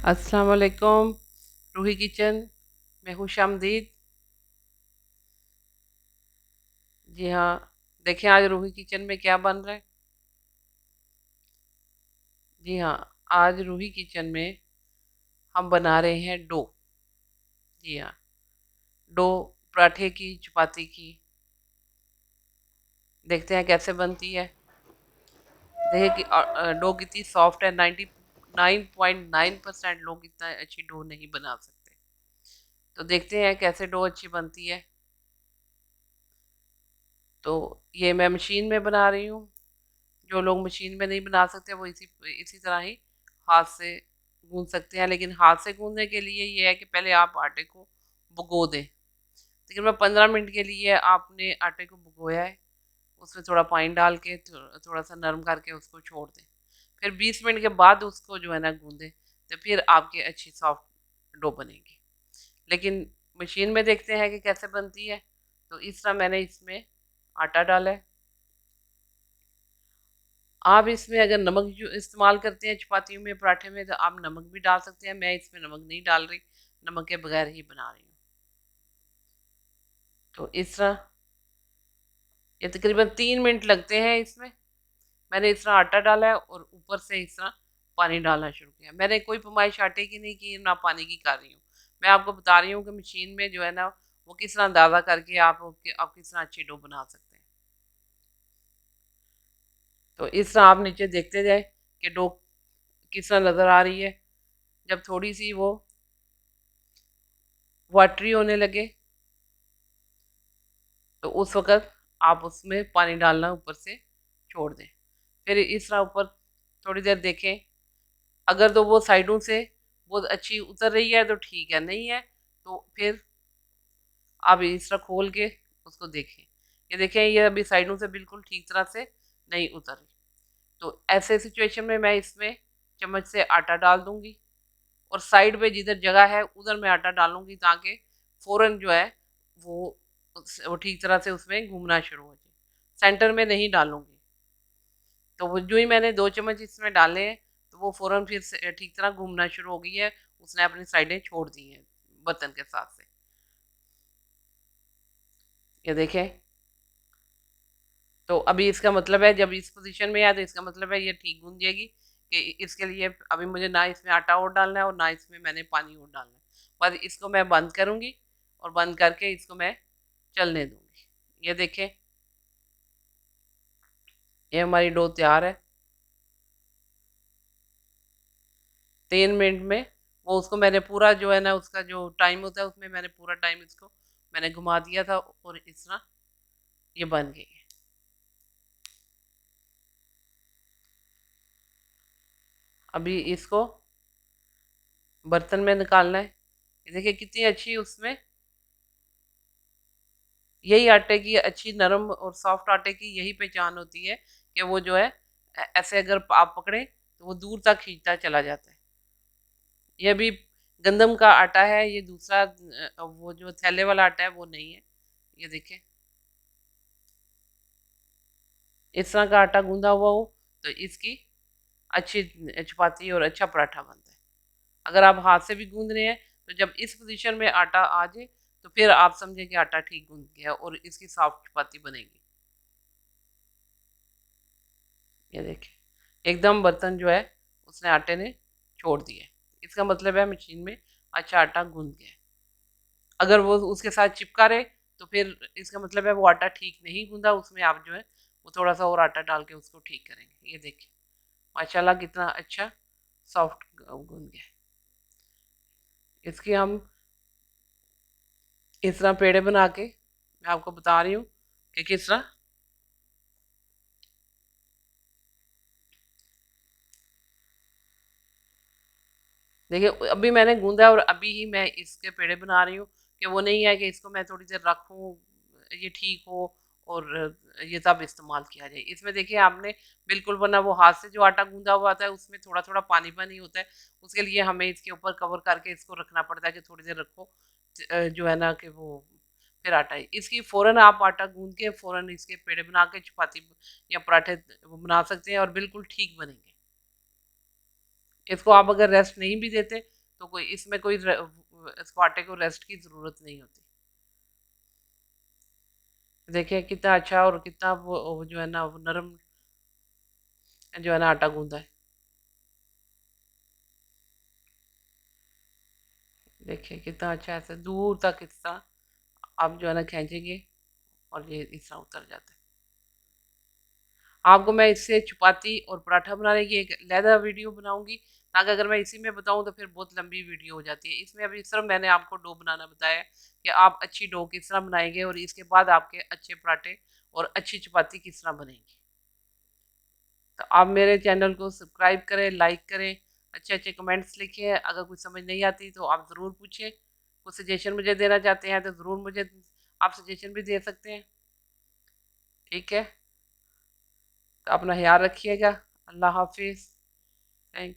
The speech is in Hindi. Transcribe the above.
अस्सलाम वालेकुम। रूही किचन में खुशामदीद। जी हाँ, देखें आज रूही किचन में क्या बन रहा है। जी हाँ, आज रूही किचन में हम बना रहे हैं डो। जी हाँ, डो पराठे की, चपाती की। देखते हैं कैसे बनती है। देखिए कि डो कितनी सॉफ्ट है। 99.9% लोग इतना अच्छी डो नहीं बना सकते। तो देखते हैं कैसे डो अच्छी बनती है। तो ये मैं मशीन में बना रही हूँ। जो लोग मशीन में नहीं बना सकते वो इसी इसी तरह ही हाथ से गूंद सकते हैं। लेकिन हाथ से गूंदने के लिए ये है कि पहले आप आटे को भिगो दें। तकरीबन 15 मिनट के लिए आपने आटे को भिगोया है। उसमें थोड़ा पानी डाल के थोड़ा सा नरम करके उसको छोड़ दें। फिर 20 मिनट के बाद उसको जो है ना गूंदें, तो फिर आपकी अच्छी सॉफ्ट डो बनेगी। लेकिन मशीन में देखते हैं कि कैसे बनती है। तो इस तरह मैंने इसमें आटा डाला है। आप इसमें अगर नमक जो इस्तेमाल करते हैं चपातियों में, पराठे में, तो आप नमक भी डाल सकते हैं। मैं इसमें नमक नहीं डाल रही, नमक के बगैर ही बना रही हूँ। तो इस तरह ये तकरीबन 3 मिनट लगते हैं इसमें। मैंने इस तरह आटा डाला है और ऊपर से इस तरह पानी डालना शुरू किया। मैंने कोई पैमाइश आटे की नहीं की, ना पानी की कर रही हूँ। मैं आपको बता रही हूँ कि मशीन में जो है ना वो किस तरह अंदाज़ा करके आप किस तरह अच्छी डो बना सकते हैं। तो इस तरह आप नीचे देखते जाए कि डो किस तरह नज़र आ रही है। जब थोड़ी सी वो वाटरी होने लगे तो उस वक़्त आप उसमें पानी डालना ऊपर से छोड़ दें। फिर इस तरह ऊपर थोड़ी देर देखें। अगर तो वो साइडों से बहुत अच्छी उतर रही है तो ठीक है, नहीं है तो फिर आप इस तरह खोल के उसको देखें। ये देखें, ये अभी साइडों से बिल्कुल ठीक तरह से नहीं उतर रही। तो ऐसे सिचुएशन में मैं इसमें चम्मच से आटा डाल दूँगी और साइड पे जिधर जगह है उधर मैं आटा डालूँगी, ताकि फ़ौरन जो है वो वो ठीक तरह से उसमें घूमना शुरू हो जाए। सेंटर में नहीं डालूँगी। तो वो जो ही मैंने 2 चम्मच इसमें डाले हैं, तो वो फ़ौरन फिर से ठीक तरह घूमना शुरू हो गई है। उसने अपनी साइडें छोड़ दी हैं बर्तन के साथ से। ये देखें, तो अभी इसका मतलब है जब इस पोज़ीशन में है तो इसका मतलब है ये ठीक गूँध जाएगी। कि इसके लिए अभी मुझे ना इसमें आटा और डालना है और ना इसमें मैंने पानी और डालना है। बस इसको मैं बंद करूँगी और बंद करके इसको मैं चलने दूँगी। ये देखें, ये हमारी डो तैयार है। 3 मिनट में वो उसको मैंने पूरा जो है ना उसका जो टाइम होता है उसमें मैंने पूरा टाइम इसको मैंने घुमा दिया था और इस तरह ये बन गई है। अभी इसको बर्तन में निकालना है। ये देखिए कितनी अच्छी उसमें यही आटे की अच्छी नरम और सॉफ्ट आटे की यही पहचान होती है कि वो जो है ऐसे अगर आप पकड़े तो वो दूर तक खींचता चला जाता है। ये भी गंदम का आटा है, ये दूसरा वो जो थैले वाला आटा है वो नहीं है। ये देखिए, इस तरह का आटा गूंदा हुआ हो तो इसकी अच्छी चपाती और अच्छा पराठा बनता है। अगर आप हाथ से भी गूंद रहे हैं तो जब इस पोजीशन में आटा आ जाए तो फिर आप समझें कि आटा ठीक गूंद गया है और इसकी सॉफ्ट चपाती बनेगी। ये देखिए, एकदम बर्तन जो है उसने आटे ने छोड़ दिया है। इसका मतलब है मशीन में अच्छा आटा गूंद गया है। अगर वो उसके साथ चिपका रहे तो फिर इसका मतलब है वो आटा ठीक नहीं गूंदा। उसमें आप जो है वो थोड़ा सा और आटा डाल के उसको ठीक करेंगे। ये देखिए, माशाल्लाह कितना अच्छा सॉफ्ट गूंद गया है। इसकी हम इस तरह पेड़े बना के मैं आपको बता रही हूँ कि किस तरह। देखिए, अभी मैंने गूंदा और अभी ही मैं इसके पेड़े बना रही हूँ। कि वो नहीं है कि इसको मैं थोड़ी देर रखूँ, ये ठीक हो और ये तब इस्तेमाल किया जाए। इसमें देखिए आपने बिल्कुल, वरना वो हाथ से जो आटा गूंदा हुआ आता है उसमें थोड़ा थोड़ा पानी पानी होता है। उसके लिए हमें इसके ऊपर कवर करके इसको रखना पड़ता है कि थोड़ी देर रखो, जो है ना कि वो फिर आटा है इसकी फ़ौरन आप आटा गूंद के फ़ौरन इसके पेड़े बना के चपाती या पराठे बना सकते हैं और बिल्कुल ठीक बनेंगे। इसको आप अगर रेस्ट नहीं भी देते तो कोई इसमें कोई इसको आटे को रेस्ट की ज़रूरत नहीं होती। देखिए कितना अच्छा और कितना वो जो है ना वो नरम जो है ना आटा गूंदा है। देखिए कितना अच्छा ऐसे दूर तक इस तरह आप जो है ना खींचेंगे और ये इस तरह उतर जाता है। आपको मैं इससे चपाती और पराठा बनाने की एक अलहदा वीडियो बनाऊंगी, ताकि अगर मैं इसी में बताऊं तो फिर बहुत लंबी वीडियो हो जाती है। इसमें अभी सिर्फ मैंने आपको डो बनाना बताया है कि आप अच्छी डो किस तरह बनाएंगे और इसके बाद आपके अच्छे पराठे और अच्छी चपाती किस तरह बनेंगी। तो आप मेरे चैनल को सब्सक्राइब करें, लाइक करें, अच्छे अच्छे कमेंट्स लिखें। अगर कुछ समझ नहीं आती तो आप ज़रूर पूछें। कुछ सजेशन मुझे देना चाहते हैं तो ज़रूर मुझे आप सजेशन भी दे सकते हैं। ठीक है, तो अपना ख्याल रखिएगा। अल्लाह हाफिज़। थैंक